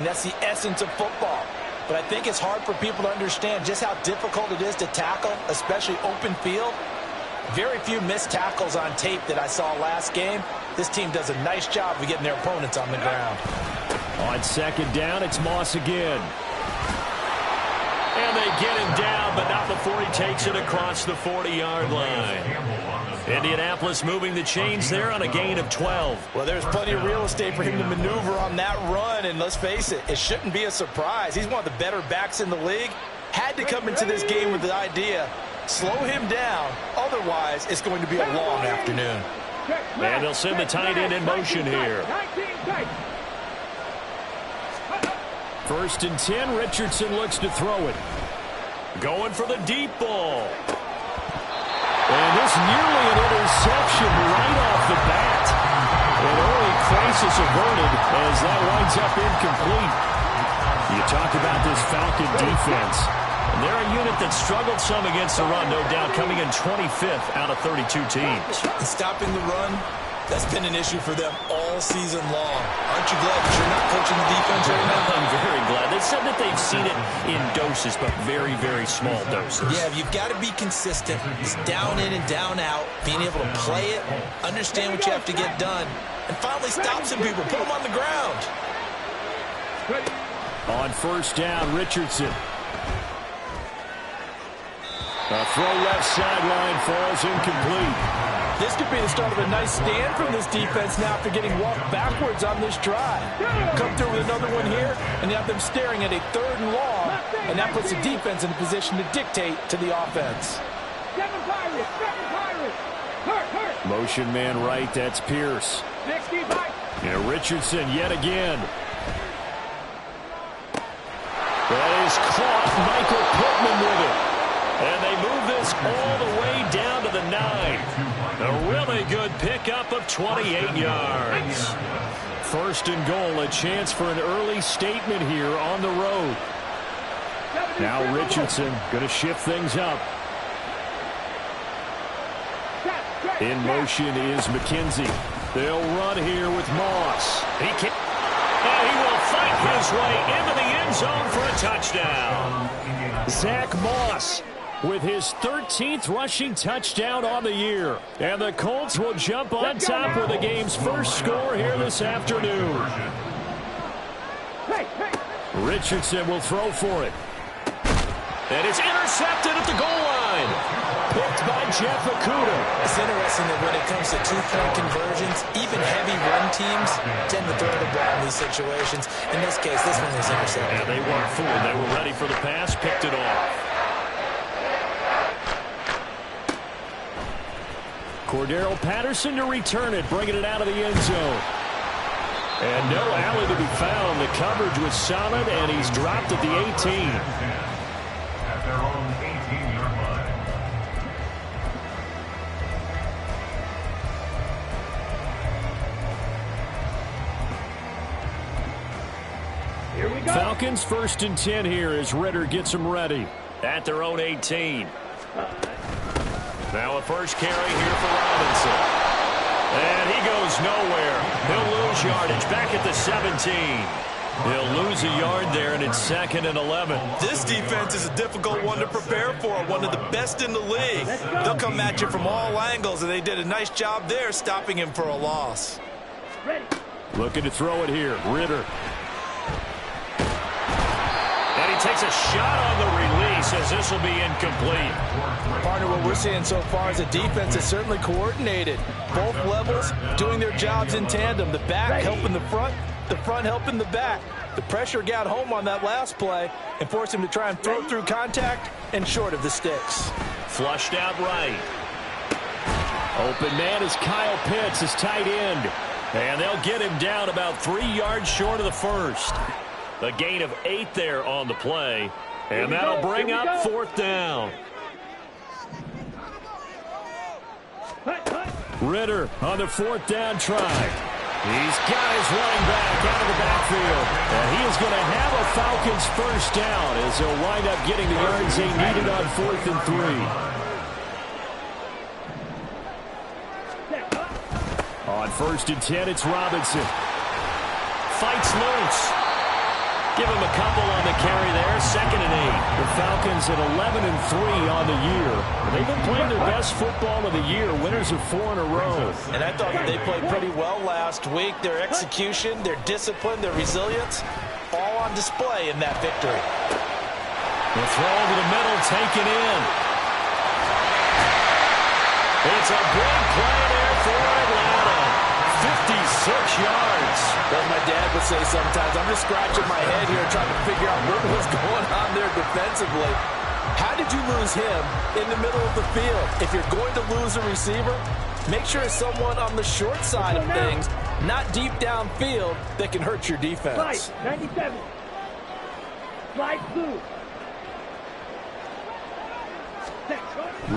That's the essence of football. But I think it's hard for people to understand just how difficult it is to tackle, especially open field. Very few missed tackles on tape that I saw last game. This team does a nice job of getting their opponents on the ground. On second down, it's Moss again. And they get him down, but not before he takes it across the 40-yard line. Indianapolis moving the chains there on a gain of 12. Well, there's plenty of real estate for him to maneuver on that run, and let's face it, it shouldn't be a surprise. He's one of the better backs in the league. Had to come into this game with the idea, slow him down, otherwise it's going to be a long afternoon. And they'll send the tight end in motion here. First and 10, Richardson looks to throw it. Going for the deep ball. And this nearly an interception right off the bat. An early crisis averted as that winds up incomplete. You talk about this Falcon defense. And they're a unit that struggled some against the run, no doubt, coming in 25th out of 32 teams. And stopping the run, that's been an issue for them all season long. Aren't you glad that you're not coaching the defense right now? I'm very glad. They said that they've seen it in doses, but very, very small doses. Yeah, you've got to be consistent. It's down in and down out, being able to play it, understand what you have to get done, and finally stop some people, put them on the ground. On first down, Richardson. A throw left sideline falls incomplete. This could be the start of a nice stand from this defense now after getting walked backwards on this drive. Come through with another one here, and you have them staring at a 3rd and long, and that puts the defense in a position to dictate to the offense. Motion man right, that's Pierce. And Richardson yet again. That is caught. Michael Pittman with it. And they move this all the way down to the 9. A really good pickup of 28 yards. First and goal, a chance for an early statement here on the road. Now Richardson going to shift things up. In motion is McKenzie. They'll run here with Moss. And he will fight his way into the end zone for a touchdown. Zach Moss with his 13th rushing touchdown on the year. And the Colts will jump on top with the game's first score here this afternoon. Richardson will throw for it. And it's intercepted at the goal line. Picked by Jeff Okudah. It's interesting that when it comes to two-point conversions, even heavy run teams tend to throw the ball in these situations. In this case, this one was intercepted. Yeah, they weren't fooled. They were ready for the pass, picked it off. Cordero Patterson to return it, bringing it out of the end zone. And no alley to be found. The coverage was solid, and he's dropped at the 18. At their own 18-yard line. Here we go. Falcons first and 10 here as Ritter gets them ready. At their own 18. Now a first carry here for Robinson. And he goes nowhere. He'll lose yardage back at the 17. He'll lose a yard there, and it's 2nd and 11. This defense is a difficult one to prepare for, one of the best in the league. They'll come at you from all angles, and they did a nice job there stopping him for a loss. Looking to throw it here. Ritter. And he takes a shot on the release as this will be incomplete. Partner, what we're seeing so far is a defense that's certainly coordinated. Both levels doing their jobs in tandem. The back helping the front helping the back. The pressure got home on that last play and forced him to try and throw through contact and short of the sticks. Flushed out right. Open man is Kyle Pitts, his tight end. And they'll get him down about 3 yards short of the first. A gain of 8 there on the play. And that'll bring up 4th down. Ritter on the 4th down try. He's got his running back out of the backfield. And he is going to have a Falcons first down as they'll wind up getting the yards they needed on 4th and 3. On 1st and 10, it's Robinson. Fights loose. Give him a couple on the carry there. 2nd and 8. The Falcons at 11-3 on the year. They've been playing their best football of the year. Winners of 4 in a row. And I thought that they played pretty well last week. Their execution, their discipline, their resilience, all on display in that victory. The throw over the middle, taken in. It's a big play there for Atlanta. 56 yards. As my dad would say sometimes, I'm just scratching my head here trying to figure out what was going on there defensively. How did you lose him in the middle of the field? If you're going to lose a receiver, make sure it's someone on the short side of things, not deep downfield, that can hurt your defense. Slide, 97. Slide 2.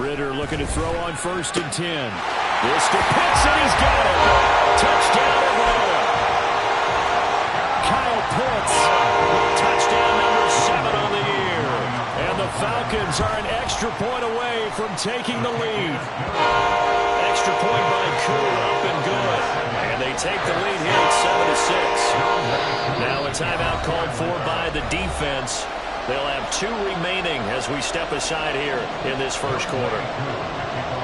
Ritter looking to throw on 1st and 10. This to Pitts, and he's got it. Touchdown Atlanta. Kyle Pitts, touchdown number 7 on the year. And the Falcons are an extra point away from taking the lead. Extra point by Koo, up and good. And they take the lead here at 7-6. Now a timeout called for by the defense. They'll have 2 remaining as we step aside here in this first quarter.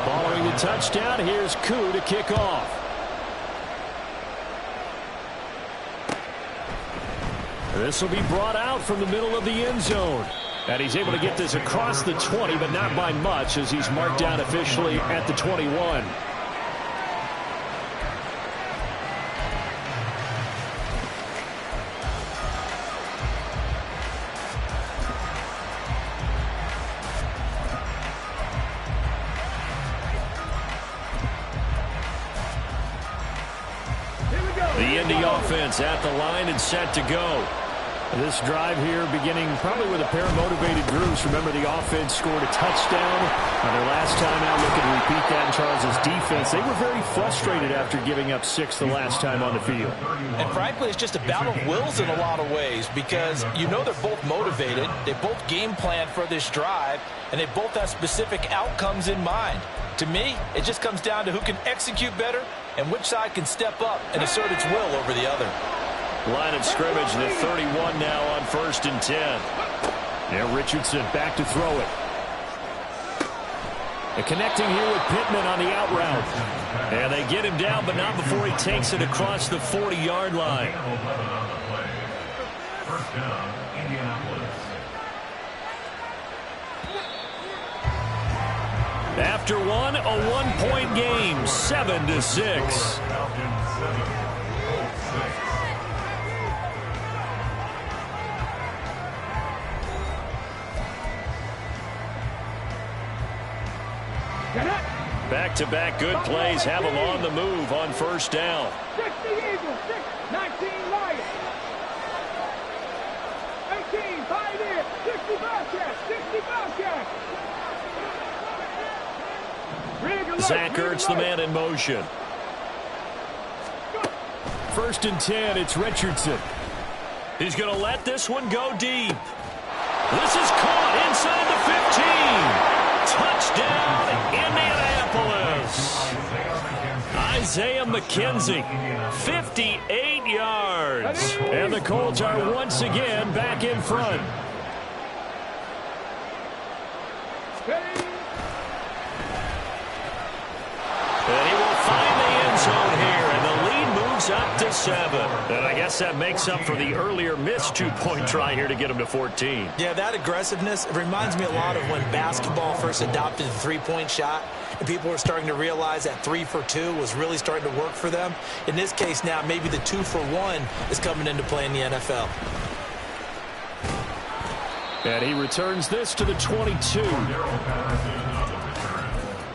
Following the touchdown, here's Koo to kick off. This will be brought out from the middle of the end zone. And he's able to get this across the 20, but not by much, as he's marked down officially at the 21. The Indy offense at the line and set to go. This drive here beginning probably with a pair of motivated groups. Remember, the offense scored a touchdown on their last time out. Looking to repeat that in Charles's defense. They were very frustrated after giving up 6 the last time on the field. And frankly, it's just a battle of wills in a lot of ways, because you know they're both motivated. They both game plan for this drive, and they both have specific outcomes in mind. To me, it just comes down to who can execute better and which side can step up and assert its will over the other. Line of scrimmage, the 31 now on 1st and 10. Now Richardson back to throw it. And connecting here with Pittman on the out route. And they get him down, but not before he takes it across the 40-yard line. First down, Indianapolis. After one, a 1-point game, 7-6. Back-to-back good plays have them on the move on 1st down. 60 Eagles, 19 Lions. 18 Pioneers, 60 Bobcats, 60 Bobcats. Zach Ertz, the man in motion. 1st and 10, it's Richardson. He's going to let this one go deep. This is caught inside the 15. Touchdown, Indianapolis. Isaiah McKenzie, 58 yards. And the Colts are once again back in front. And he will find the end zone here, and the lead moves up to 7. And I guess that makes up for the earlier missed 2-point try here to get him to 14. Yeah, that aggressiveness, it reminds me a lot of when basketball first adopted the three-point shot, and people were starting to realize that 3 for 2 was really starting to work for them. In this case now, maybe the 2 for 1 is coming into play in the NFL. And he returns this to the 22.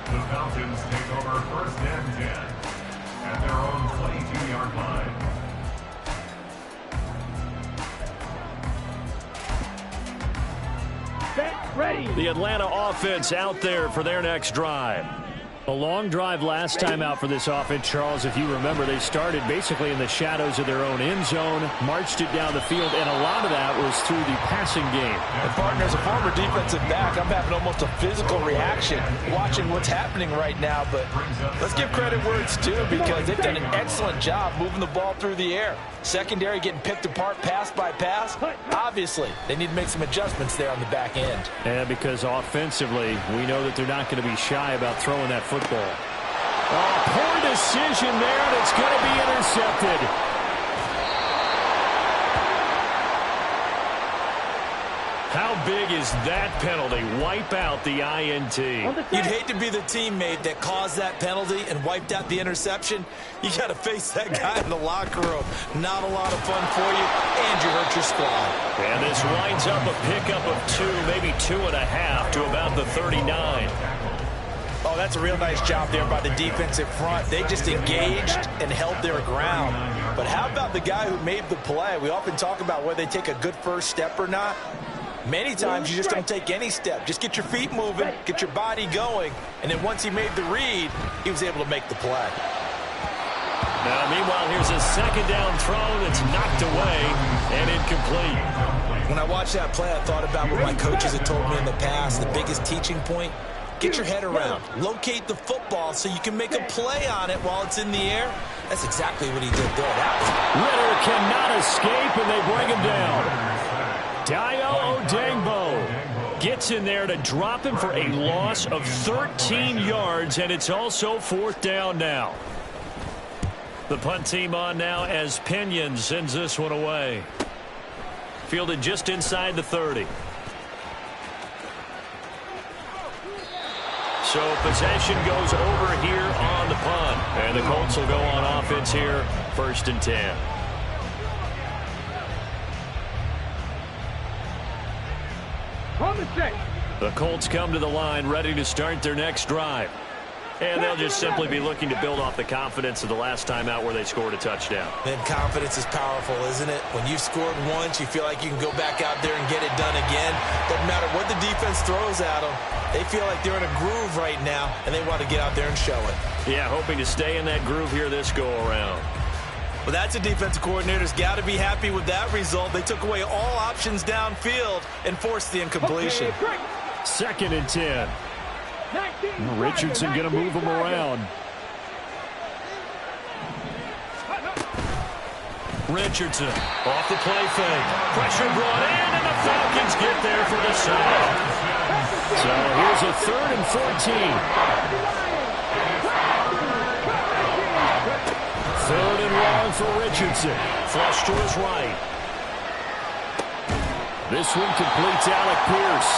The Falcons take over 1st and 10 at their own 22-yard line. Set, ready. The Atlanta offense out there for their next drive. A long drive last time out for this offense, Charles. If you remember, they started basically in the shadows of their own end zone, marched it down the field, and a lot of that was through the passing game. And partner, as a former defensive back, I'm having almost a physical reaction watching what's happening right now. But let's give credit where it's due, because they've done an excellent job moving the ball through the air. Secondary getting picked apart pass by pass. Obviously, they need to make some adjustments there on the back end. And because offensively, we know that they're not going to be shy about throwing that football. Oh, poor decision there, and it's going to be intercepted. How big is that penalty? Wipe out the INT. You'd hate to be the teammate that caused that penalty and wiped out the interception. You got to face that guy in the locker room. Not a lot of fun for you, and you hurt your squad. And this winds up a pickup of 2, maybe 2.5 to about the 39. Oh, that's a real nice job there by the defensive front. They just engaged and held their ground. But how about the guy who made the play? We often talk about whether they take a good first step or not. Many times you just don't take any step. Just get your feet moving, get your body going, and then once he made the read, he was able to make the play. Now, meanwhile, here's a second down throw that's knocked away and incomplete. When I watched that play, I thought about what my coaches had told me in the past. The biggest teaching point, get your head around. Locate the football so you can make a play on it while it's in the air. That's exactly what he did there. Ritter cannot escape, and they bring him down. Dio Odengbo gets in there to drop him for a loss of 13 yards, and it's also 4th down now. The punt team on now as Pinion sends this one away. Fielded just inside the 30. So possession goes over here on the punt, and the Colts will go on offense here, 1st and 10. The Colts come to the line ready to start their next drive. And they'll just simply be looking to build off the confidence of the last time out where they scored a touchdown. And confidence is powerful, isn't it? When you've scored once, you feel like you can go back out there and get it done again. Doesn't matter what the defense throws at them. They feel like they're in a groove right now, and they want to get out there and show it. Yeah, hoping to stay in that groove here this go-around. Well, that's a defensive coordinator's got to be happy with that result. They took away all options downfield and forced the incompletion. 2nd and 10. Richardson going to move him around. Richardson off the play fake. Pressure brought in, and the Falcons get there for the sack. So here's a 3rd and 14. 3rd and long for Richardson. Flush to his right. This one completes Alec Pierce.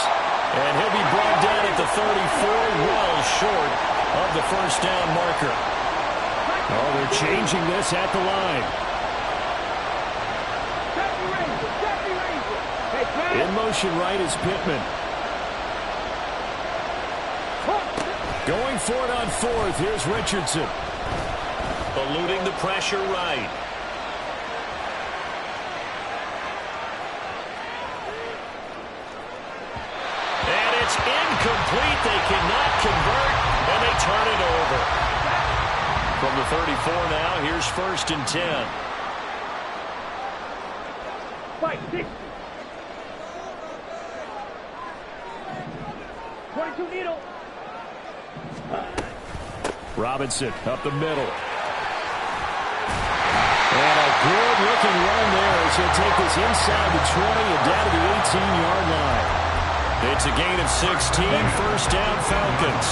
And he'll be brought down at the 34, well short of the 1st down marker. Oh, they're changing this at the line. In motion right is Pittman. Going for it on 4th. Here's Richardson. Eluding the pressure right. And it's incomplete. They cannot convert, and they turn it over. From the 34 now, here's 1st and 10. Fight, 6. 22 needle. Robinson up the middle. And a good-looking run there as he'll take this inside the 20 and down to the 18-yard line. It's a gain of 16, 1st down Falcons.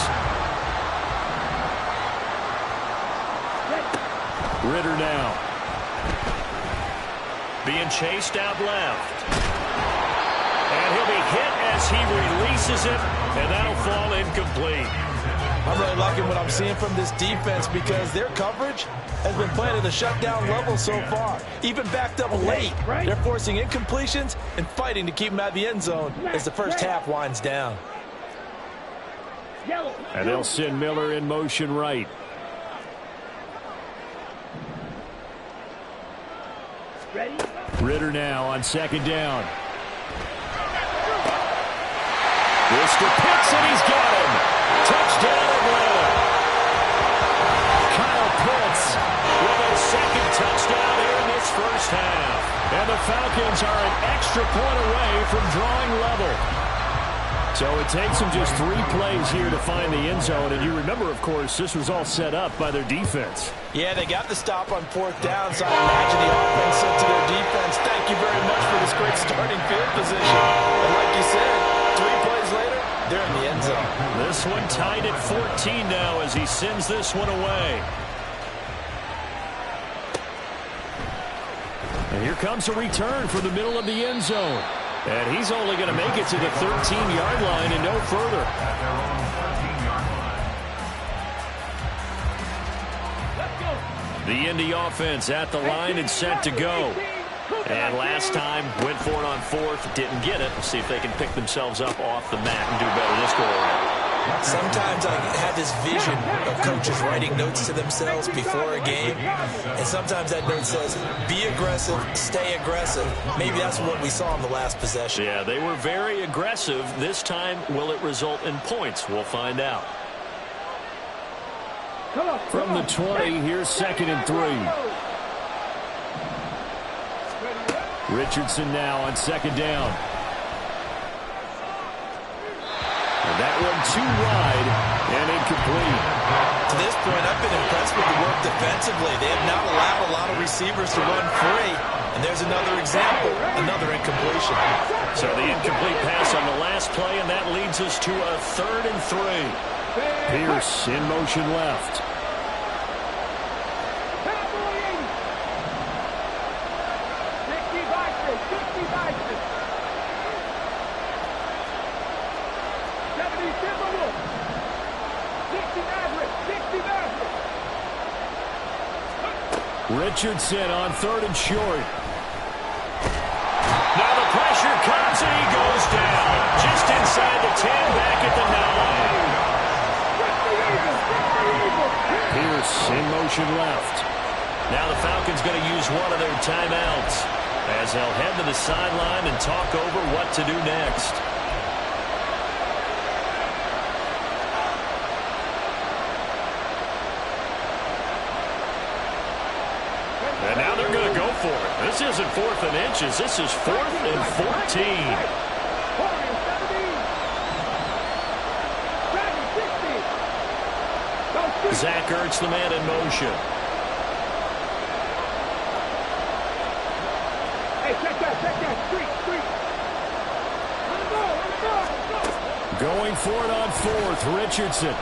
Ritter now. Being chased out left. And he'll be hit as he releases it, and that'll fall incomplete. I'm really liking what I'm seeing from this defense because their coverage has been playing at a shutdown level so far. Even backed up late, they're forcing incompletions and fighting to keep them out of the end zone as the first half winds down. And they'll send Miller in motion right. Ritter now on 2nd down. This to Pitts, and he's got him. Touchdown Atlanta. hits with a second touchdown here in this first half. And the Falcons are an extra point away from drawing level. So it takes them just 3 plays here to find the end zone. And you remember, of course, this was all set up by their defense. Yeah, they got the stop on 4th down, so I imagine the offense said to their defense, thank you very much for this great starting field position. And like you said, 3 plays later, they're in the end zone. This one tied at 14 now as he sends this one away. And here comes a return from the middle of the end zone. And he's only going to make it to the 13-yard line and no further. At their own 13-yard line. The Indy offense at the line and set to go. And last time, went for it on 4th, didn't get it. See if they can pick themselves up off the mat and do better this go-around. Sometimes I have this vision of coaches writing notes to themselves before a game, and sometimes that note says, be aggressive, stay aggressive. Maybe that's what we saw in the last possession. Yeah, they were very aggressive. This time, will it result in points? We'll find out. From the 20, here's 2nd and 3. Richardson now on 2nd down. And that one too wide and incomplete. To this point, I've been impressed with the work defensively. They have not allowed a lot of receivers to run free. And there's another example, another incompletion. So the incomplete pass on the last play, and that leads us to a 3rd and 3. Pierce in motion left. Richardson on 3rd and short. Now the pressure comes and he goes down. Just inside the 10, back at the 9. Pierce in motion left. Now the Falcons going to use one of their timeouts as they'll head to the sideline and talk over what to do next. And now they're going to go for it. This isn't 4th and inches. This is 4th and 14. Zach Ertz, the man in motion. Hey, check that. Street. Going for it on 4th, Richardson.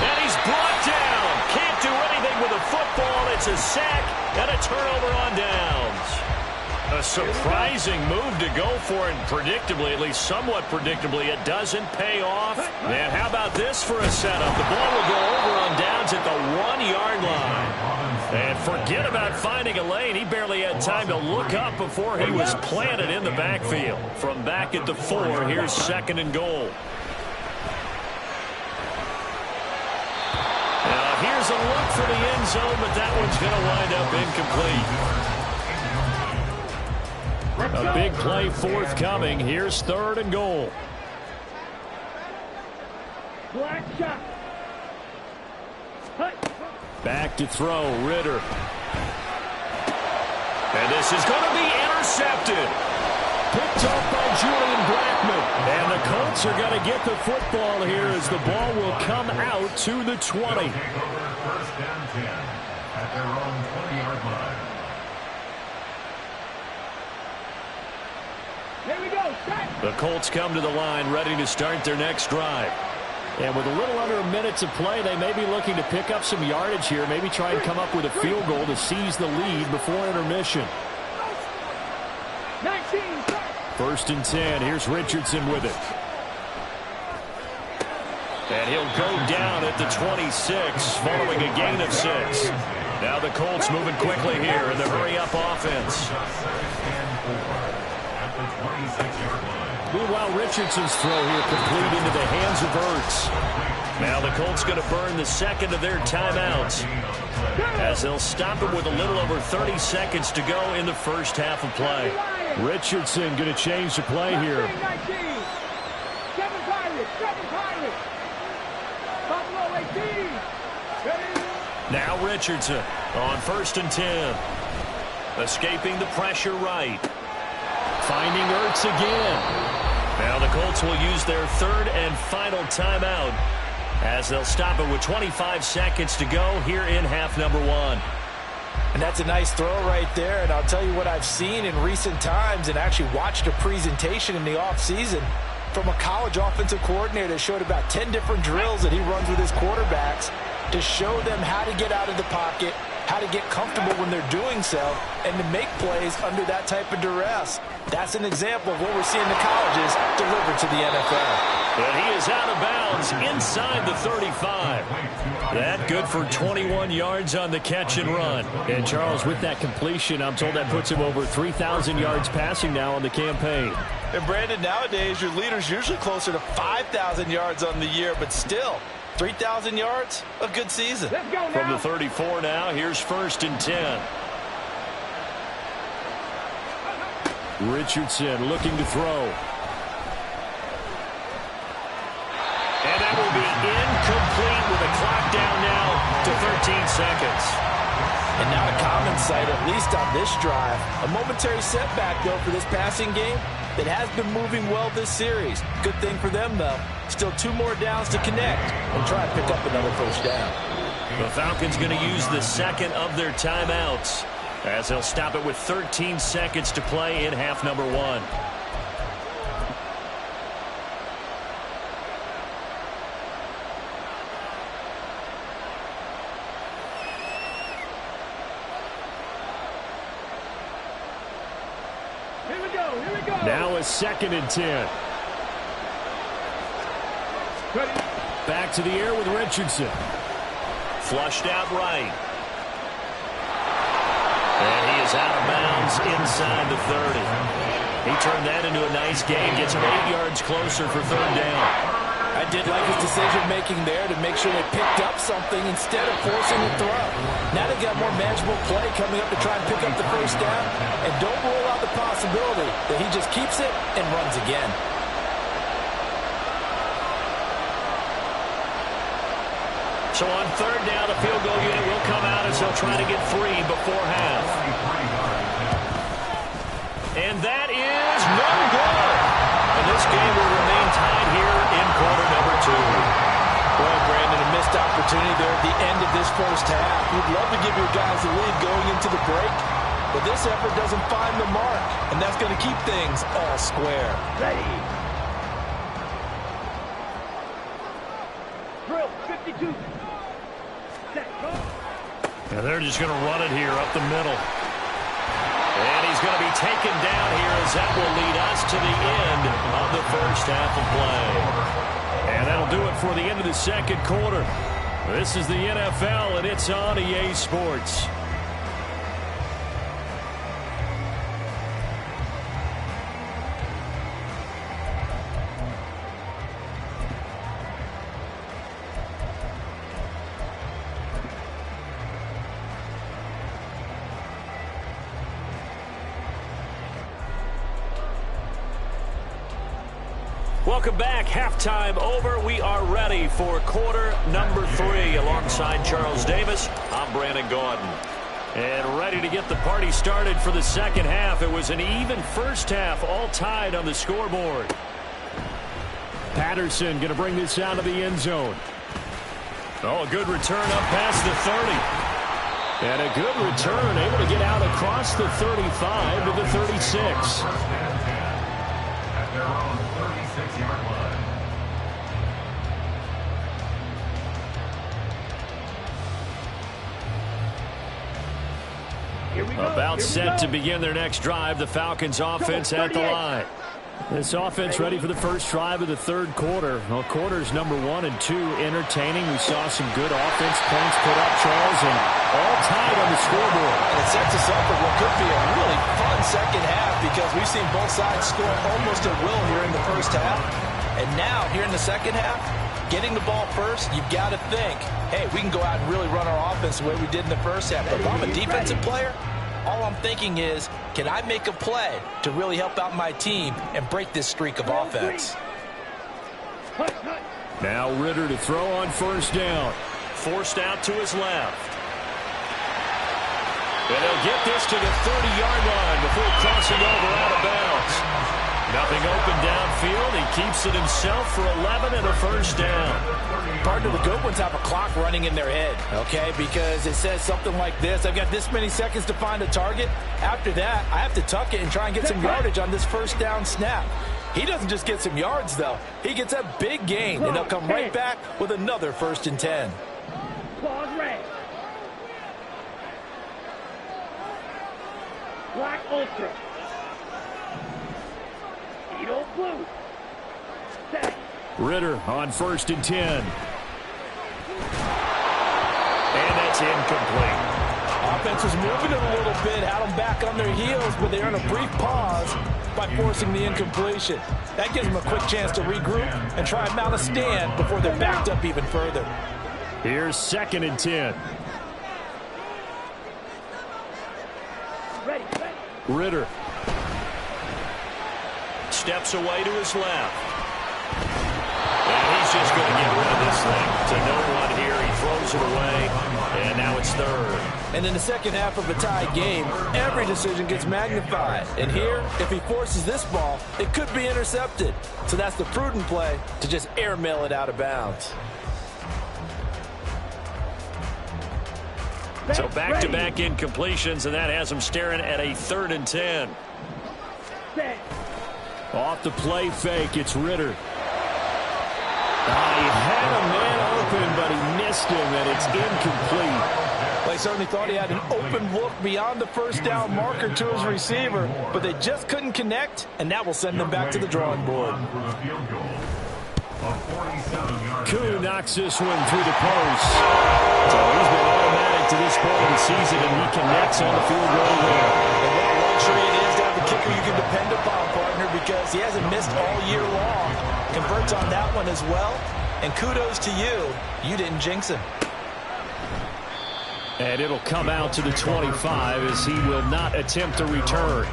And he's brought down. Can't do anything with a football. It's a sack and a turnover on downs. A surprising move to go for it, and predictably, at least somewhat predictably, it doesn't pay off. And how about this for a setup? The ball will go over on downs at the 1-yard line. And forget about finding a lane. He barely had time to look up before he was planted in the backfield. From back at the 4, here's 2nd and goal. Here's a look for the end zone, but that one's going to wind up incomplete. A big play forthcoming. Here's 3rd and goal. Black shot. Back to throw, Ritter. And this is going to be intercepted. Picked up by Julian Blackman. And the Colts are going to get the football here as the ball will come out to the 20. They'll take over 1st and 10 at their own 20-yard line. Here we go. Set. The Colts come to the line ready to start their next drive. And with a little under a minute to play, they may be looking to pick up some yardage here, maybe try and come up with a field goal to seize the lead before intermission. 19. 1st and 10. Here's Richardson with it. And he'll go down at the 26 following a gain of 6. Now the Colts moving quickly here in the hurry-up offense. Meanwhile, Richardson's throw here complete into the hands of Ertz. Now the Colts going to burn the 2nd of their timeouts as they'll stop it with a little over 30 seconds to go in the first half of play. Richardson going to change the play here. 7 Pirates. Buffalo 18. Ready? Now Richardson on 1st and 10. Escaping the pressure right. Finding Ertz again. Now the Colts will use their 3rd and final timeout as they'll stop it with 25 seconds to go here in half number 1. And that's a nice throw right there. And I'll tell you what I've seen in recent times and actually watched a presentation in the offseason from a college offensive coordinator that showed about 10 different drills that he runs with his quarterbacks to show them how to get out of the pocket, how to get comfortable when they're doing so, and to make plays under that type of duress. That's an example of what we're seeing the colleges deliver to the NFL. But he is out of bounds inside the 35. That good for 21 yards on the catch and run. And Charles, with that completion, I'm told that puts him over 3,000 yards passing now on the campaign. And Brandon, nowadays your leader's usually closer to 5,000 yards on the year, but still, 3,000 yards, a good season. Let's go now. From the 34 now, here's 1st and 10. Richardson looking to throw. And that will be incomplete with a clock down now to 13 seconds. And not a common sight, at least on this drive. A momentary setback, though, for this passing game that has been moving well this series. Good thing for them, though. Still 2 more downs to connect and try to pick up another 1st down. The Falcons going to use the 2nd of their timeouts as they'll stop it with 13 seconds to play in half number 1. Here we go. Here we go. Now a 2nd and 10. Ready. Back to the air with Richardson. Flushed out right. And he is out of bounds inside the 30. He turned that into a nice gain. Gets him 8 yards closer for 3rd down. I did like his decision-making there to make sure they picked up something instead of forcing the throw. Now they got more manageable play coming up to try and pick up the 1st down. And don't rule out the possibility that he just keeps it and runs again. So on 3rd down, the field goal unit will come out as he'll try to get 3 before half. And that is no good. And this game will remain tied here in quarter number 2. Boy, Brandon, a missed opportunity there at the end of this 1st half. We'd love to give your guys the lead going into the break, but this effort doesn't find the mark, and that's going to keep things all square. Ready. Drill 52. Set. Go. And they're just going to run it here up the middle. And he's going to be taken down here as that will lead us to the end of the 1st half of play. And that'll do it for the end of the 2nd quarter. This is the NFL, and it's on EA Sports. Welcome back. Halftime over. We are ready for quarter number 3. Alongside Charles Davis, I'm Brandon Gaudin. And ready to get the party started for the 2nd half. It was an even 1st half, all tied on the scoreboard. Patterson going to bring this out of the end zone. Oh, a good return up past the 30. And a good return, able to get out across the 35 to the 36. At their own 36-yard line. Here we go. About Here we set go. to begin their next drive. The Falcons offense at the line. This offense ready for the first drive of the 3rd quarter. Well, quarters number 1 and 2 entertaining. We saw some good offense points put up, Charles, and all tied on the scoreboard. And it sets us up for what could be a really fun 2nd half because we've seen both sides score almost at will here in the 1st half. And now, here in the 2nd half, getting the ball first, you've got to think, hey, we can go out and really run our offense the way we did in the 1st half. But if I'm a defensive player, all I'm thinking is, can I make a play to really help out my team and break this streak of offense? Now Ritter to throw on 1st down. Forced out to his left. And they'll get this to the 30-yard line before crossing over out of bounds. Nothing open downfield. He keeps it himself for 11 and a first down. Partner, the good ones have a clock running in their head, okay? Because it says something like this. I've got this many seconds to find a target. After that, I have to tuck it and try and get some yardage on this first down snap. He doesn't just get some yards, though. He gets a big gain, and they'll come right back with another 1st and 10. Claws red. Black Ultra. Edo blue. Set. Ritter on 1st and 10. And that's incomplete. Offense was moving it a little bit, had them back on their heels, but they earn a brief pause by forcing the incompletion. That gives them a quick chance to regroup and try and mount a stand before they're backed up even further. Here's 2nd and 10. Ready. Ritter. Steps away to his left. And he's just going to get rid of this thing. To no one here. He throws it away. And now it's 3rd. And in the second half of a tied game, every decision gets magnified. And here, if he forces this ball, it could be intercepted. So that's the prudent play to just airmail it out of bounds. So back-to-back incompletions, and that has him staring at a 3rd and 10. Set. Off the play fake, it's Ritter. He had a man open, but he missed him, and it's incomplete. Well, he certainly thought he had an open look beyond the first down marker to his receiver, but they just couldn't connect, and that will send them back to the drawing board. Koo knocks this one through the post. So he's been automatic to this point of the season, and he connects on the field goal there. And what a luxury it is to have a kicker you can depend upon, partner, because he hasn't missed all year long. Converts on that one as well, and kudos to you. You didn't jinx him. And it'll come out to the 25 as he will not attempt a return.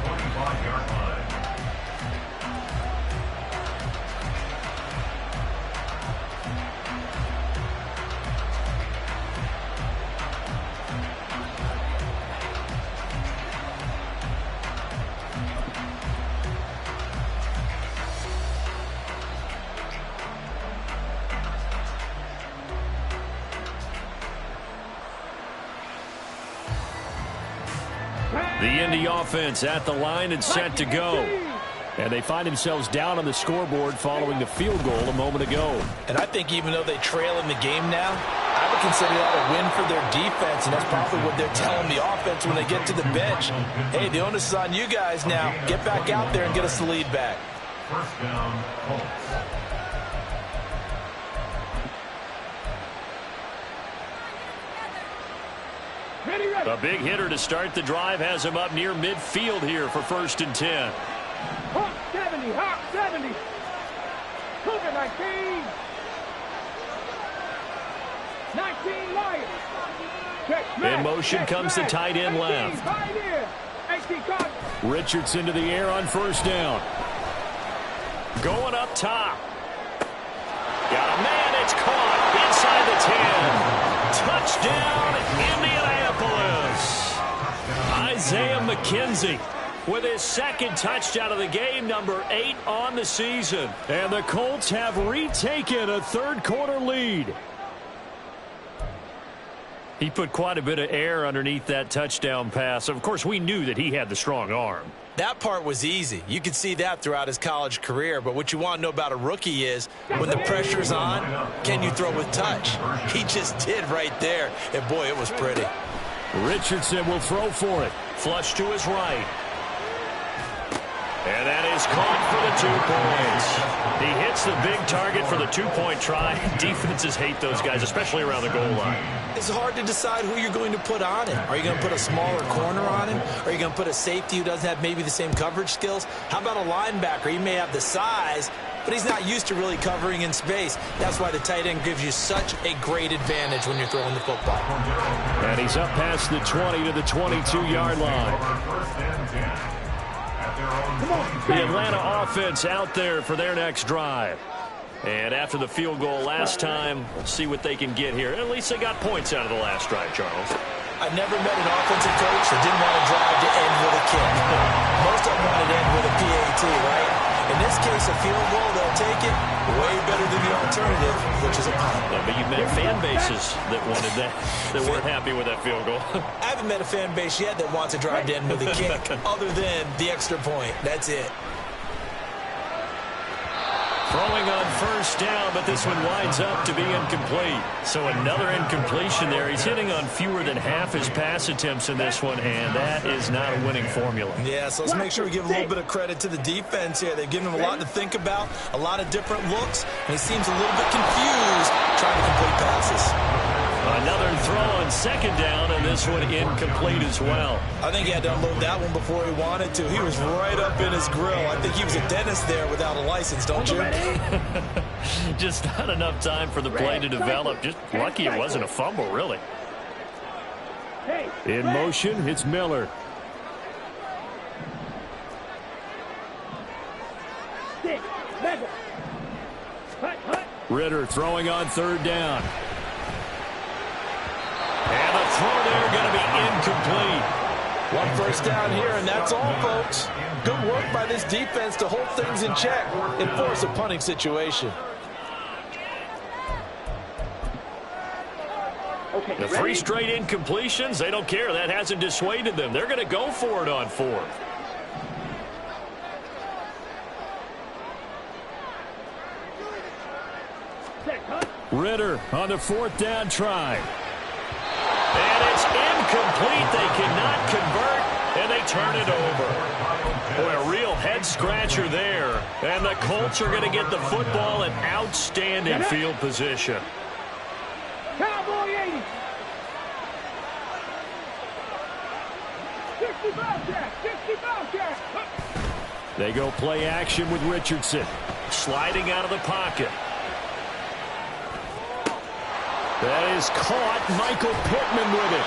The Indy offense at the line and set to go. And they find themselves down on the scoreboard following the field goal a moment ago. And I think even though they trail in the game now, I would consider that a win for their defense, and that's probably what they're telling the offense when they get to the bench. Hey, the onus is on you guys now. Get back out there and get us the lead back. 1st down, Colts. A big hitter to start the drive has him up near midfield here for 1st and 10. Hawk 70, Hawk 70. Cougar 19. 19 Lions. Check, In motion comes the tight end left. Richardson to the air on 1st down. Going up top. Got a man. It's caught inside the 10. Touchdown, Indianapolis. Isaiah McKenzie with his 2nd touchdown of the game, number 8 on the season. And the Colts have retaken a 3rd quarter lead. He put quite a bit of air underneath that touchdown pass. Of course, we knew that he had the strong arm. That part was easy. You could see that throughout his college career. But what you want to know about a rookie is when the pressure's on, can you throw with touch? He just did right there. And, boy, it was pretty. Richardson will throw for it. Flush to his right. And that is caught for the 2 points. He hits the big target for the 2-point try. Defenses hate those guys, especially around the goal line. It's hard to decide who you're going to put on him. Are you going to put a smaller corner on him? Are you going to put a safety who doesn't have maybe the same coverage skills? How about a linebacker? He may have the size, but he's not used to really covering in space. That's why the tight end gives you such a great advantage when you're throwing the football. And he's up past the 20 to the 22-yard line. The Atlanta offense out there for their next drive. And after the field goal last time, let's see what they can get here. At least they got points out of the last drive, Charles. I never met an offensive coach that didn't want to drive to end with a kick. Most of them wanted to end with a PAT, right? In this case, a field goal, they'll take it way better than the alternative, which is a punt. Yeah, but you've met fan bases that wanted that, that weren't happy with that field goal. I haven't met a fan base yet that wants to drive to end with a kick other than the extra point. That's it. Throwing on first down, but this one winds up to be incomplete. So another incompletion there. He's hitting on fewer than half his pass attempts in this one, and that is not a winning formula. Yeah, so let's make sure we give a little bit of credit to the defense here. They've given him a lot to think about, a lot of different looks, and he seems a little bit confused trying to complete passes. Another throw on second down, and this one incomplete as well. I think he had to unload that one before he wanted to. He was right up in his grill. I think he was a dentist there without a license, don't you? Just not enough time for the play to develop. Just lucky it wasn't a fumble, really. In motion, it's Miller. Ritter throwing on third down. And the throw there going to be incomplete. One first down here, and that's all, folks. Good work by this defense to hold things in check and force a punting situation. The three straight incompletions, they don't care. That hasn't dissuaded them. They're going to go for it on fourth. Ritter on the fourth down try. And it's incomplete. They cannot convert, and they turn it over. Boy, a real head-scratcher there. And the Colts are going to get the football in outstanding field position. Cowboy 80. 65 jack, 65 jack. They go play action with Richardson. Sliding out of the pocket. That is caught. Michael Pittman with it.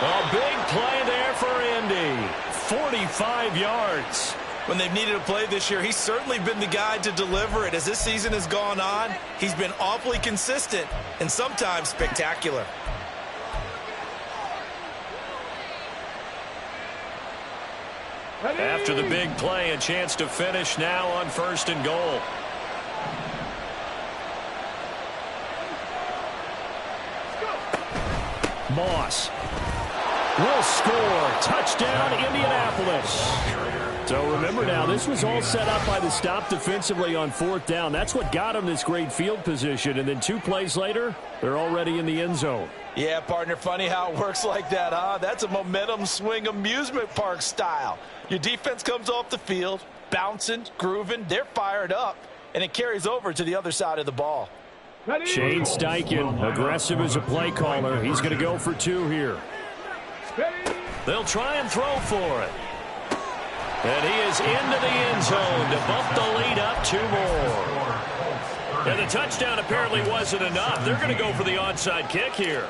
A big play there for Indy. 45 yards. When they've needed a play this year, he's certainly been the guy to deliver it. As this season has gone on, he's been awfully consistent and sometimes spectacular. After the big play, a chance to finish now on first and goal. Moss will score. Touchdown, Indianapolis. So remember now, this was all set up by the stop defensively on fourth down. That's what got them this great field position. And then 2 plays later, they're already in the end zone. Yeah, partner, funny how it works like that, huh? That's a momentum swing amusement park style. Your defense comes off the field, bouncing, grooving, they're fired up, and it carries over to the other side of the ball. Shane Steichen, aggressive as a play caller. He's going to go for 2 here. They'll try and throw for it. And he is into the end zone to bump the lead up 2 more. And the touchdown apparently wasn't enough. They're going to go for the onside kick here.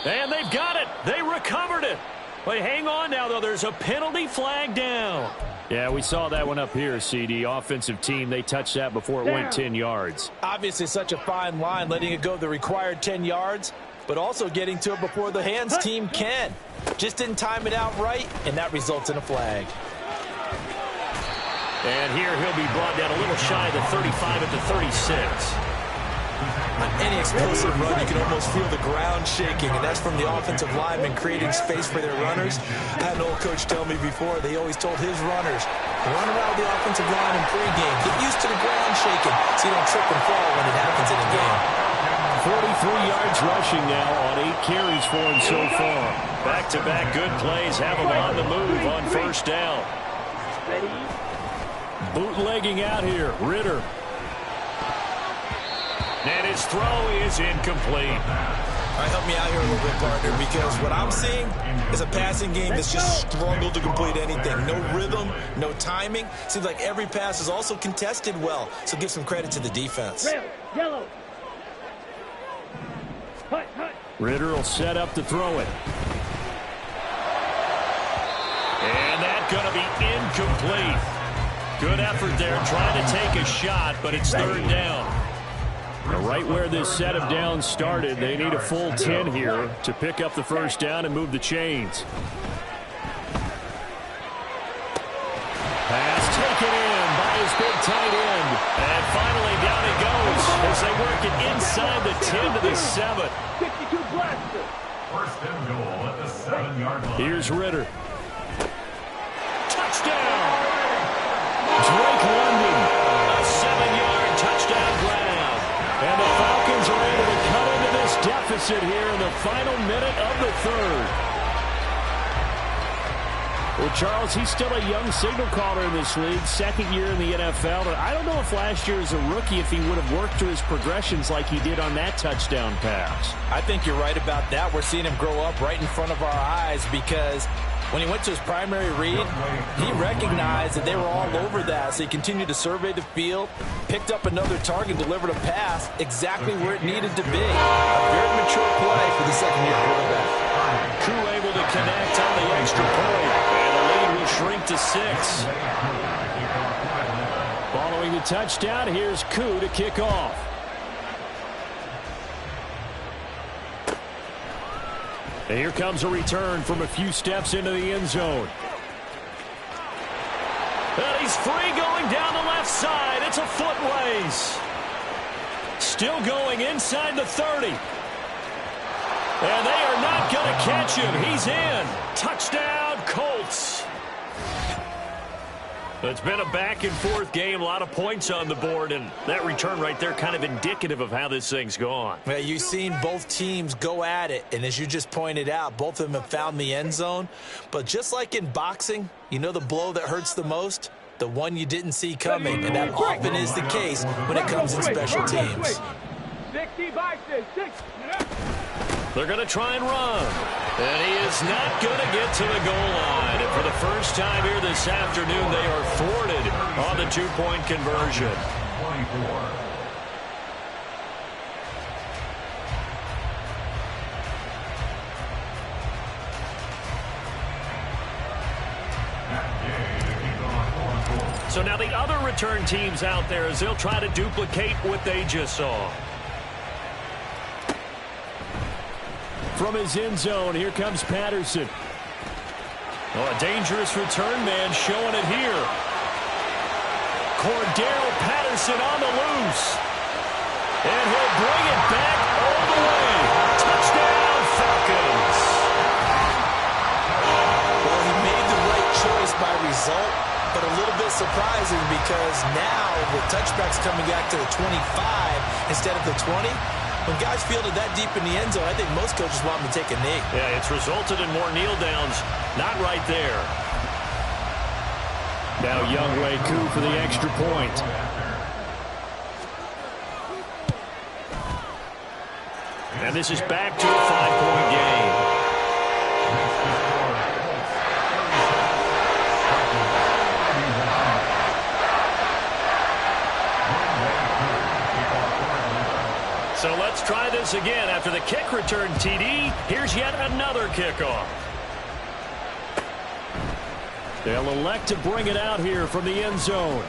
And they've got it. They recovered it. But hang on now, though. There's a penalty flag down. Yeah, we saw that one up here, CD. Offensive team, they touched that before it went 10 yards. Obviously such a fine line, letting it go the required 10 yards, but also getting to it before the hands team can. Just didn't time it out right, and that results in a flag. And here he'll be brought down a little shy of the 35 at the 36. On any explosive run, you can almost feel the ground shaking, and that's from the offensive linemen creating space for their runners. I had an old coach tell me before, they always told his runners, run around the offensive line in pregame. Get used to the ground shaking so you don't trip and fall when it happens in a game. 43 yards rushing now on 8 carries for him so far. Back-to-back good plays have him on the move on first down. Bootlegging out here, Ritter. And his throw is incomplete. All right, help me out here a little bit, partner, because what I'm seeing is a passing game that's just struggled to complete anything. No rhythm, no timing. Seems like every pass is also contested well, so give some credit to the defense. Red, yellow. Ritter will set up to throw it. And that's going to be incomplete. Good effort there trying to take a shot, but it's third down. Right where this set of downs started, they need a full 10 here to pick up the first down and move the chains. Pass taken in by his big tight end. And finally down it goes as they work it inside the 10 to the 7. 62 blaster. First and goal at the 7-yard line. Here's Ritter. Touchdown! Drake London. A 7-yard touchdown grab. And the Falcons are able to cut into this deficit here in the final minute of the third. Well, Charles, he's still a young signal caller in this league, second year in the NFL. And I don't know if last year as a rookie, if he would have worked through his progressions like he did on that touchdown pass. I think you're right about that. We're seeing him grow up right in front of our eyes because when he went to his primary read, he recognized that they were all over that. So he continued to survey the field, picked up another target, delivered a pass exactly where it needed to be. A very mature play for the second-year quarterback. Koo able to connect on the extra point. And the lead will shrink to 6. Following the touchdown, here's Koo to kick off. And here comes a return from a few steps into the end zone. And he's free going down the left side. It's a foot race. Still going inside the 30. And they are not going to catch him. He's in. Touchdown, Colts. It's been a back-and-forth game, a lot of points on the board, and that return right there kind of indicative of how this thing's gone. Well, you've seen both teams go at it, and as you just pointed out, both of them have found the end zone. But just like in boxing, you know the blow that hurts the most? The one you didn't see coming, and that often is the case when it comes in special teams. 60 boxes, 6. They're going to try and run. And he is not going to get to the goal line. And for the first time here this afternoon, they are thwarted on the two-point conversion. 24. So now the other return teams out there as they'll try to duplicate what they just saw. From his end zone, here comes Patterson. Oh, a dangerous return man showing it here. Cordero Patterson on the loose. And he'll bring it back all the way. Touchdown, Falcons. Well, he made the right choice by result, but a little bit surprising because now with touchbacks coming back to the 25 instead of the 20, when guys fielded that deep in the end zone, I think most coaches want them to take a knee. Yeah, it's resulted in more kneel downs. Not right there. Now Younghoe Koo for the extra point. And this is back to a 5-point game. So let's try this again. After the kick return TD, here's yet another kickoff. They'll elect to bring it out here from the end zone.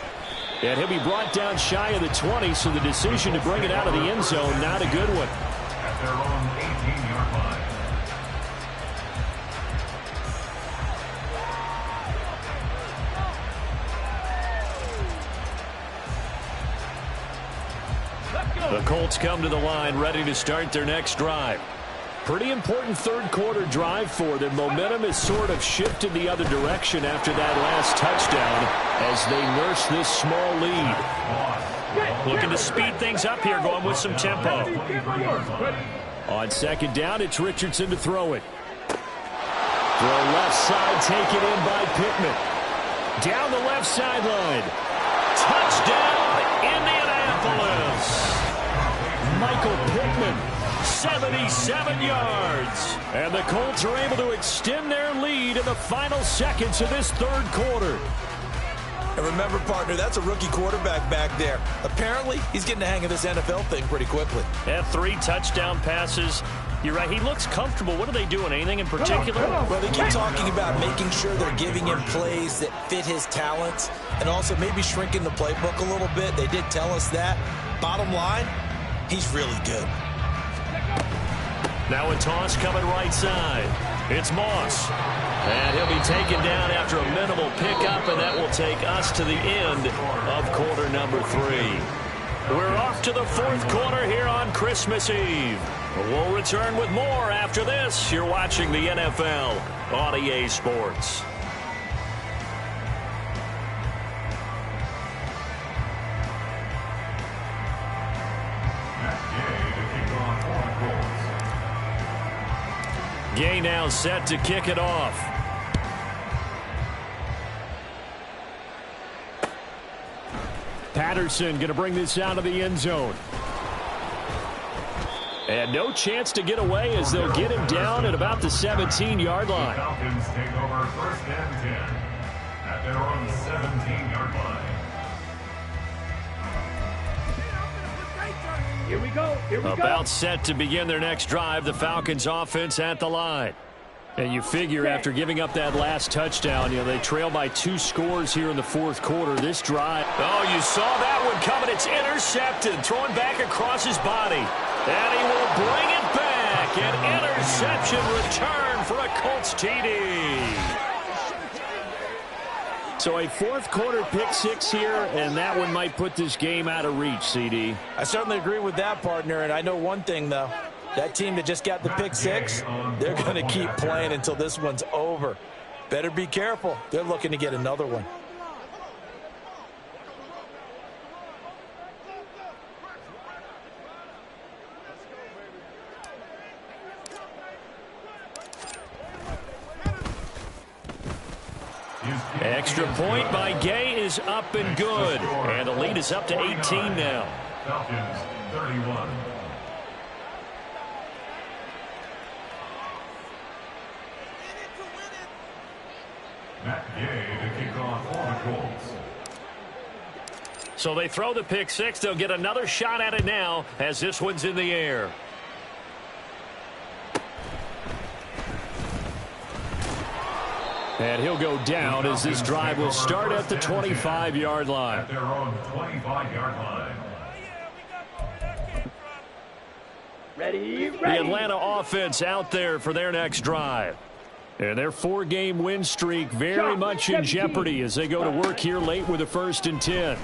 And he'll be brought down shy of the 20, so the decision to bring it out of the end zone, not a good one. At their own 18-yard line. The Colts come to the line ready to start their next drive. Pretty important third quarter drive for them. Momentum has sort of shifted the other direction after that last touchdown as they nurse this small lead. Looking to speed things up here, going with some tempo. On second down, it's Richardson to throw it. Throw left side taken in by Pittman. Down the left sideline. Touchdown, Indianapolis. Michael Pittman, 77 yards. And the Colts are able to extend their lead in the final seconds of this third quarter. And remember, partner, that's a rookie quarterback back there. Apparently, he's getting the hang of this NFL thing pretty quickly. Yeah, 3 touchdown passes. You're right, he looks comfortable. What are they doing? Anything in particular? Well, they keep talking about making sure they're giving him plays that fit his talents and also maybe shrinking the playbook a little bit. They did tell us that. Bottom line, He's really good. Now a toss coming right side. It's Moss. And he'll be taken down after a minimal pickup, and that will take us to the end of quarter number 3. We're off to the fourth quarter here on Christmas Eve. We'll return with more after this. You're watching the NFL on EA Sports. Gay now set to kick it off. Patterson going to bring this out of the end zone. And no chance to get away as they'll get him down at about the 17-yard line. The Falcons take over first and 10 at their own 17-yard line. Here we go. Here we go. About set to begin their next drive, the Falcons offense at the line. And you figure after giving up that last touchdown, they trail by 2 scores here in the fourth quarter. This drive. Oh, you saw that one coming. It's intercepted. Throwing back across his body. And he will bring it back. An interception return for a Colts TD. So a fourth quarter pick 6 here, and that one might put this game out of reach, CD. I certainly agree with that, partner, and I know one thing, though. That team that just got the pick 6, they're going to keep playing until this one's over. Better be careful. They're looking to get another one. Extra point by Gay is up and good. And the lead is up to 18 now. Falcons 31. Matt Gay to kick off for the Colts. So they throw the pick 6. They'll get another shot at it now as this one's in the air. And he'll go down as this drive will start at the 25-yard line. At their own 25-yard line. Ready, The ready. Atlanta offense out there for their next drive. And their 4-game win streak very much in jeopardy as they go to work here late with a 1st and 10.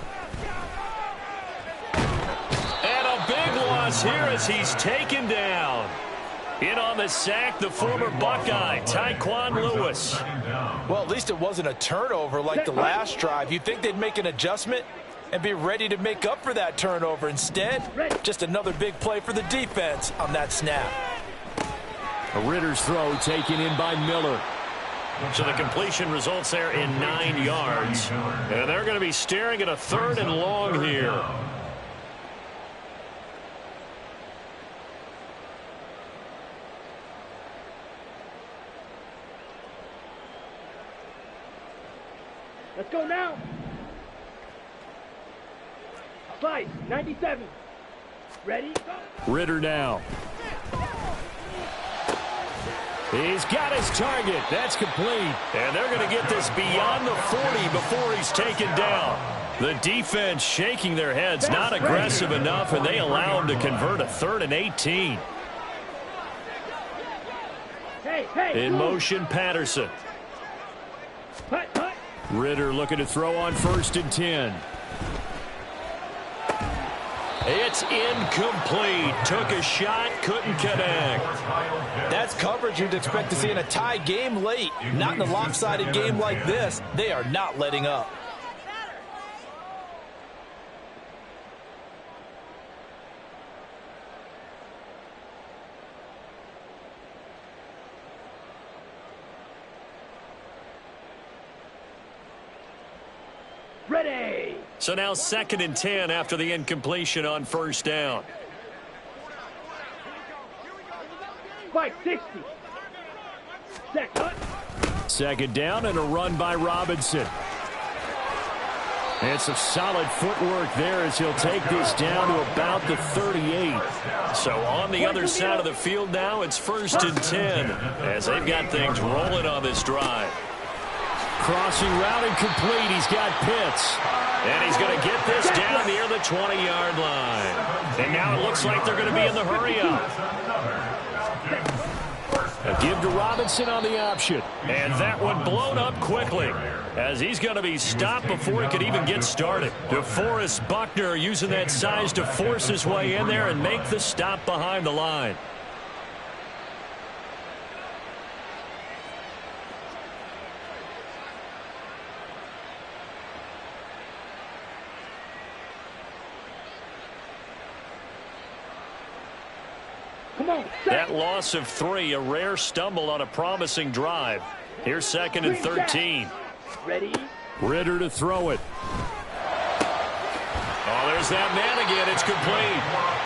And a big loss here as he's taken down. In on the sack, the former Buckeye, Tyquan Lewis. Well, at least it wasn't a turnover like the last drive. You'd think they'd make an adjustment and be ready to make up for that turnover. Instead, just another big play for the defense on that snap. A Ritter's throw taken in by Miller. So the completion results there in 9 yards. And they're going to be staring at a 3rd and long here. Let's go now. Slice, 97. Ready? Go. Ritter now. He's got his target. That's complete. And they're going to get this beyond the 40 before he's taken down. The defense shaking their heads, not aggressive enough, and they allow him to convert a 3rd and 18. In motion, Patterson. Hut, hut. Ritter looking to throw on 1st and 10. It's incomplete. Took a shot, couldn't connect. That's coverage you'd expect to see in a tie game late. Not in a lopsided game like this. They are not letting up. Ready. So now 2nd and 10 after the incompletion on 1st down. Spike 60. Sack hut. 2nd down and a run by Robinson. And some solid footwork there as he'll take this down to about the 38. So on the other side of the field now, it's 1st and 10 as they've got things rolling on this drive. crossing route incomplete. He's got Pitts. And he's going to get this down near the 20-yard line. And now it looks like they're going to be in the hurry-up. A give to Robinson on the option. And that one blown up quickly, as he's going to be stopped before he could even get started. DeForest Buckner using that size to force his way in there and make the stop behind the line. That loss of 3, a rare stumble on a promising drive. Here's 2nd and 13. Ready? Ritter to throw it. Oh, there's that man again. It's complete.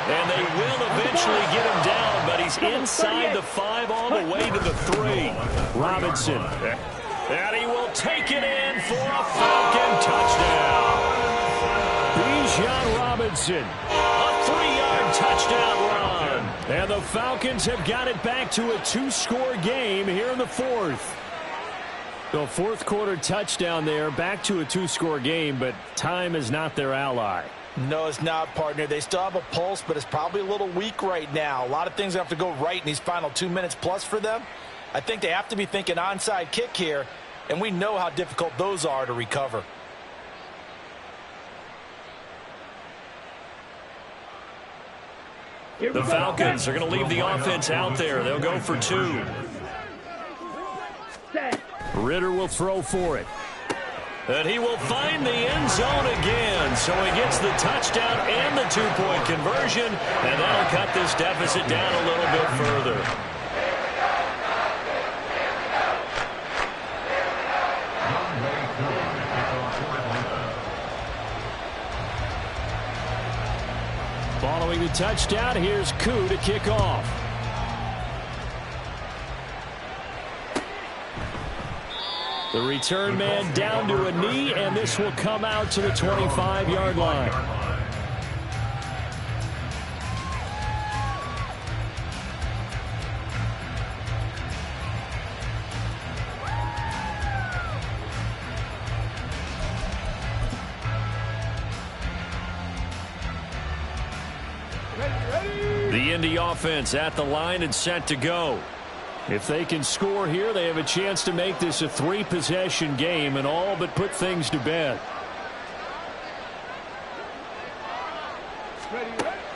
And they will eventually get him down, but he's inside the 5 all the way to the 3. Robinson. And he will take it in for a Falcon touchdown. Bijan Robinson. A 3-yard touchdown run. And the Falcons have got it back to a 2-score game here in the 4th. The 4th quarter touchdown there, back to a 2-score game, but time is not their ally. No, it's not, partner. They still have a pulse, but it's probably a little weak right now. A lot of things have to go right in these final 2 minutes plus for them. I think they have to be thinking onside kick here, and we know how difficult those are to recover. The Falcons are going to leave the offense out there. They'll go for 2. Ritter will throw for it. And he will find the end zone again. So he gets the touchdown and the 2-point conversion. And that'll cut this deficit down a little bit further. Following the touchdown, here's Koo to kick off. The return man down to a knee, and this will come out to the 25-yard line. The Indy offense at the line and set to go. If they can score here, they have a chance to make this a 3-possession game and all but put things to bed.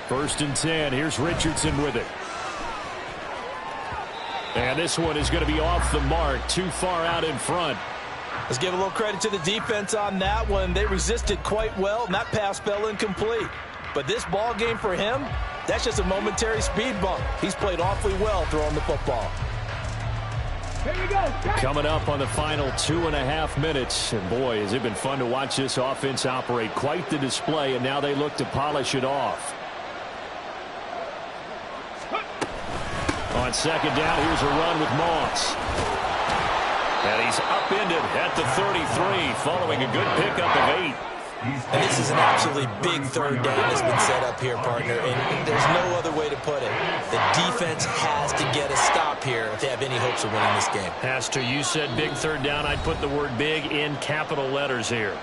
1st and 10. Here's Richardson with it. And this one is going to be off the mark, too far out in front. Let's give a little credit to the defense on that one. They resisted quite well, and that pass fell incomplete. But this ball game for him, that's just a momentary speed bump. He's played awfully well throwing the football. Here we go. Coming up on the final 2.5 minutes. And boy, has it been fun to watch this offense operate. Quite the display, and now they look to polish it off. On 2nd down, here's a run with Moss. And he's upended at the 33 following a good pickup of 8. And this is an absolutely big 3rd down that's been set up here, partner, and there's no other way to put it. The defense has to get a stop here if they have any hopes of winning this game. Has to. You said big 3rd down. I'd put the word big in capital letters here.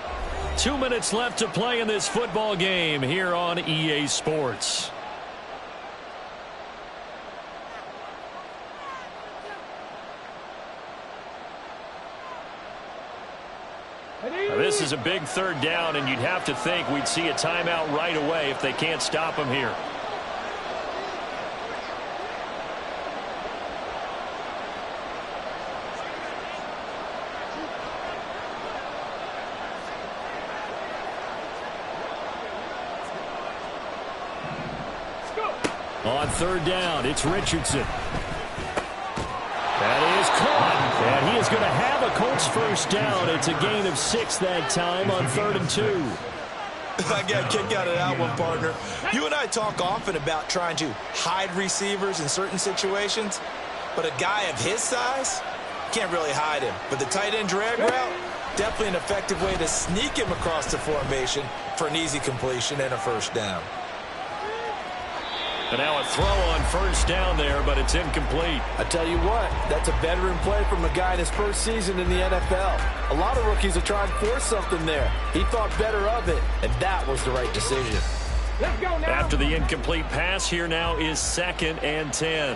2 minutes left to play in this football game here on EA Sports. Now, this is a big 3rd down, and you'd have to think we'd see a timeout right away if they can't stop him here. On 3rd down, it's Richardson. That is caught, and he is going to have a Colts 1st down. It's a gain of 6 that time on 3rd and 2. I got a kick out of that one, partner. You and I talk often about trying to hide receivers in certain situations, but a guy of his size can't really hide him. But the tight end drag route, definitely an effective way to sneak him across the formation for an easy completion and a 1st down. And now a throw on first down there, but it's incomplete. I tell you what, that's a veteran play from a guy in his first season in the NFL. A lot of rookies are trying to force something there. He thought better of it, and that was the right decision. Let's go now. After the incomplete pass, here now is 2nd and 10.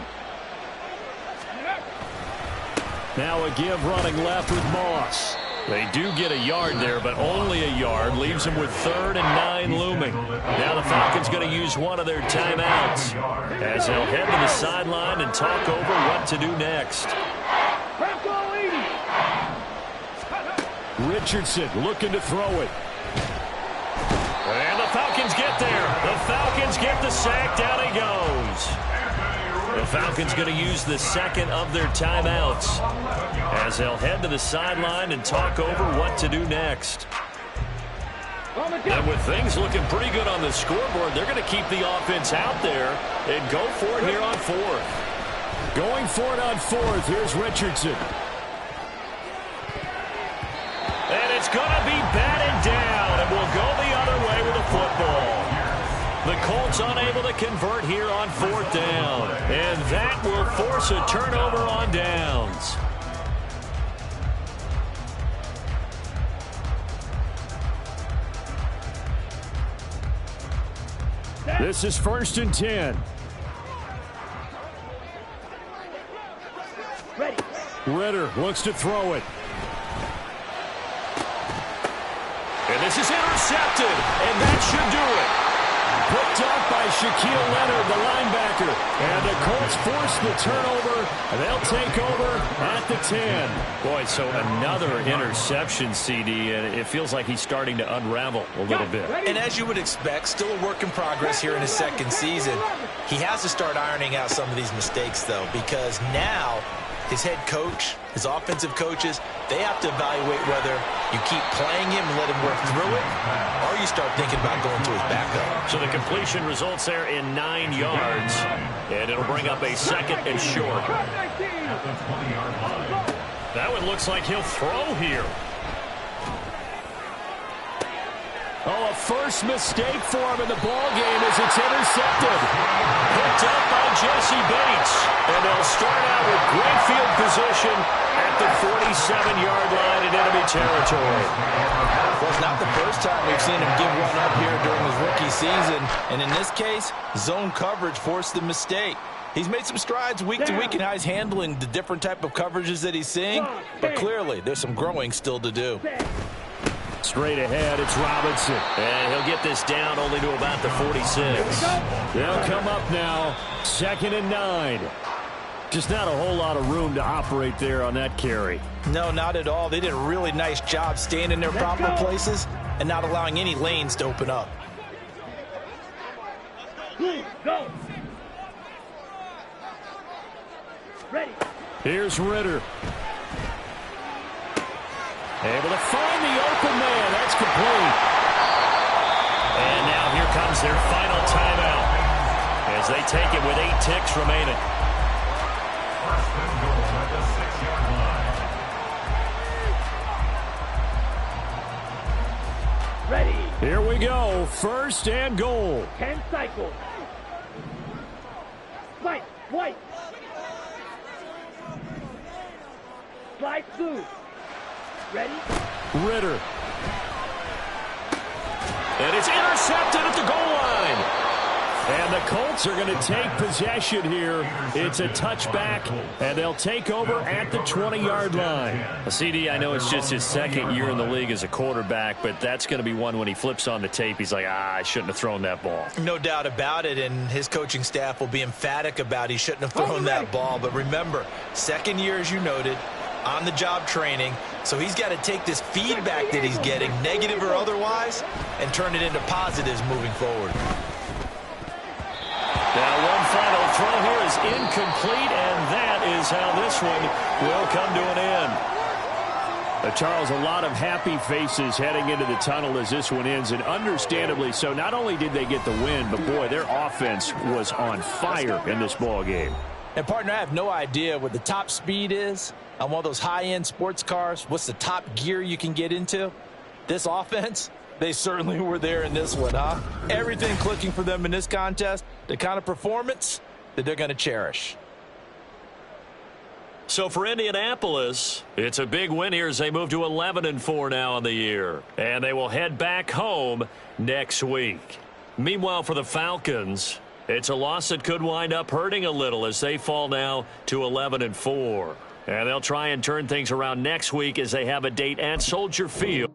Now a give running left with Moss. They do get a yard there, but only a yard. Leaves them with 3rd and 9 looming. Now the Falcons going to use one of their timeouts as they'll head to the sideline and talk over what to do next. Richardson looking to throw it. And the Falcons get there. The Falcons get the sack. Down he goes. The Falcons going to use the 2nd of their timeouts as they'll head to the sideline and talk over what to do next. And with things looking pretty good on the scoreboard, they're going to keep the offense out there and go for it here on 4th. Going for it on 4th. Here's Richardson. And it's going to be batted down, and we'll go the other way with the football. The Colts unable to convert here on 4th down. And that will force a turnover on downs. This is 1st and 10. Ready. Ritter looks to throw it. And this is intercepted, and that should do it. Picked up by Shaquille Leonard, the linebacker. And the Colts force the turnover, and they'll take over at the 10. Boy, so another interception, CD, and it feels like he's starting to unravel a little bit. And as you would expect, still a work in progress here in his 2nd season. He has to start ironing out some of these mistakes, though, because now his head coach, his offensive coaches, they have to evaluate whether you keep playing him and let him work through it, or you start thinking about going to his backup. So the completion results there in 9 yards, and it'll bring up a 2nd and short. That one looks like he'll throw here. Oh, a first mistake for him in the ball game as it's intercepted. Picked up by Jesse Bates. And they'll start out with great field position at the 47-yard line in enemy territory. Well, it's not the first time we've seen him give one up here during his rookie season. And in this case, zone coverage forced the mistake. He's made some strides week to week in how he's handling the different type of coverages that he's seeing. But clearly, there's some growing still to do. Straight ahead, it's Robinson. And he'll get this down only to about the 46. They'll come up now, 2nd and 9. Just not a whole lot of room to operate there on that carry. No, not at all. They did a really nice job staying in their proper places and not allowing any lanes to open up. Go. Ready. Here's Ritter. Able to find the open man. That's complete. And now here comes their final timeout as they take it with 8 ticks remaining. 1st and goal at the 6-yard line. Ready. Here we go. 1st and goal. 10 cycles. White. White. Slide through. Ready? Ritter. And it's intercepted at the goal line. And the Colts are going to take possession here. It's a touchback, and they'll take over at the 20-yard line. CD, I know it's just his 2nd year in the league as a quarterback, but that's going to be one when he flips on the tape, he's like, I shouldn't have thrown that ball. No doubt about it, and his coaching staff will be emphatic about he shouldn't have thrown that ball. But remember, 2nd year, as you noted, on-the-job training, so he's got to take this feedback that he's getting, negative or otherwise, and turn it into positives moving forward. Now one final throw here is incomplete, and that is how this one will come to an end. Charles, a lot of happy faces heading into the tunnel as this one ends, and understandably so. Not only did they get the win, but boy, their offense was on fire in this ball game. And partner, I have no idea what the top speed is on one of those high-end sports cars. What's the top gear you can get into? This offense, They certainly were there in this one, huh? Everything clicking for them in this contest, the kind of performance that they're going to cherish. So for Indianapolis, it's a big win here as they move to 11-4 now on the year. And they will head back home next week. Meanwhile, for the Falcons, it's a loss that could wind up hurting a little as they fall now to 11-4. And they'll try and turn things around next week as they have a date at Soldier Field.